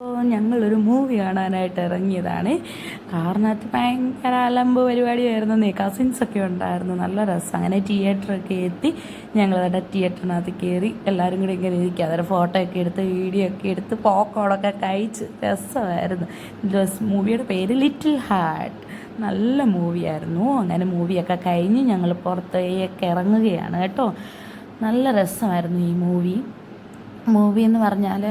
അപ്പോൾ ഞങ്ങളൊരു മൂവി കാണാനായിട്ട് ഇറങ്ങിയതാണ്. കാറിനകത്ത് ഭയങ്കര അലമ്പ് പരിപാടിയായിരുന്നു. കസിൻസൊക്കെ ഉണ്ടായിരുന്നു. നല്ല രസം. അങ്ങനെ തിയേറ്ററൊക്കെ എത്തി ഞങ്ങളവിടെ തിയേറ്ററിനകത്ത് കയറി എല്ലാവരും കൂടി ഇങ്ങനെ ഇരിക്കുക. അതൊരു ഫോട്ടോ ഒക്കെ എടുത്ത് വീഡിയോ ഒക്കെ എടുത്ത് പോപ്കോണൊക്കെ കഴിച്ച് രസമായിരുന്നു. മൂവിയുടെ പേര് ലിറ്റിൽ ഹാർട്ട്. നല്ല മൂവിയായിരുന്നു. അങ്ങനെ മൂവിയൊക്കെ കഴിഞ്ഞ് ഞങ്ങൾ പുറത്തേക്ക് ഇറങ്ങുകയാണ് കേട്ടോ. നല്ല രസമായിരുന്നു ഈ മൂവി എന്ന് പറഞ്ഞാൽ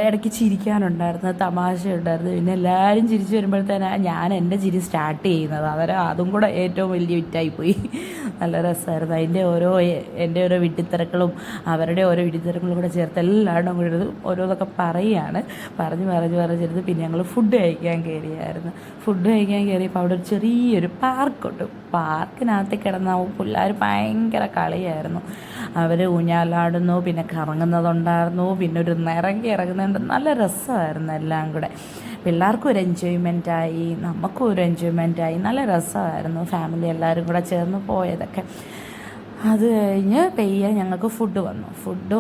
ഇടയ്ക്ക് ചിരിക്കാനുണ്ടായിരുന്നു, തമാശ ഉണ്ടായിരുന്നു. പിന്നെ എല്ലാവരും ചിരിച്ച് വരുമ്പോഴത്തേനാ ഞാൻ എൻ്റെ ചിരി സ്റ്റാർട്ട് ചെയ്യുന്നത്. അതും കൂടെ ഏറ്റവും വലിയ വിറ്റായിപ്പോയി. നല്ല രസമായിരുന്നു. എൻ്റെ ഓരോ വിഡ്ഢിത്തിരക്കളും അവരുടെ ഓരോ വിഡ്ഢിത്തിരക്കളും കൂടെ ചേർത്ത് എല്ലാവരും കൂടെ ഓരോന്നൊക്കെ പറഞ്ഞിരുന്നു. പിന്നെ ഞങ്ങൾ ഫുഡ് കഴിക്കാൻ കയറിയപ്പോൾ അവിടെ ഒരു ചെറിയൊരു പാർക്കുണ്ട്. പാർക്കിനകത്ത് കിടന്ന പിള്ളേർ ഭയങ്കര കളിയായിരുന്നു. അവർ ഊഞ്ഞാലാടുന്നു, പിന്നെ കറങ്ങുന്നതുണ്ടായിരുന്നു, പിന്നെ ഒരു ഇറങ്ങുന്നുണ്ട്. നല്ല രസമായിരുന്നു എല്ലാം കൂടെ. പിള്ളേർക്കും ഒരു എൻജോയ്മെൻറ്റായി, നമുക്കും ഒരു എൻജോയ്മെൻറ്റായി. നല്ല രസമായിരുന്നു ഫാമിലി എല്ലാവരും കൂടെ ചേർന്ന് പോയതൊക്കെ. അത് കഴിഞ്ഞ് പെയ്യെ ഞങ്ങൾക്ക് ഫുഡ്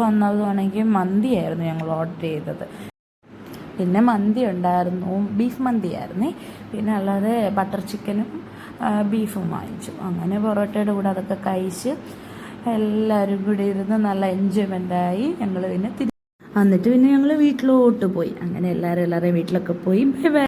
വന്നതുമാണെങ്കിൽ മന്തിയായിരുന്നു ഞങ്ങൾ ഓർഡർ ചെയ്തത്. പിന്നെ മന്തി ഉണ്ടായിരുന്നു, ബീഫ് മന്തിയായിരുന്നേ. പിന്നെ അല്ലാതെ ബട്ടർ ചിക്കനും ബീഫും വാങ്ങിച്ചു. അങ്ങനെ പൊറോട്ടയുടെ കൂടെ അതൊക്കെ കഴിച്ച് എല്ലാവരും കൂടി ഇരുന്ന് നല്ല എൻജോയ്മെൻറ്റായി. ഞങ്ങൾ പിന്നെ എന്നിട്ട് പിന്നെ ഞങ്ങൾ വീട്ടിലോട്ട് പോയി. അങ്ങനെ എല്ലാവരും വീട്ടിലൊക്കെ പോയി. Bye bye.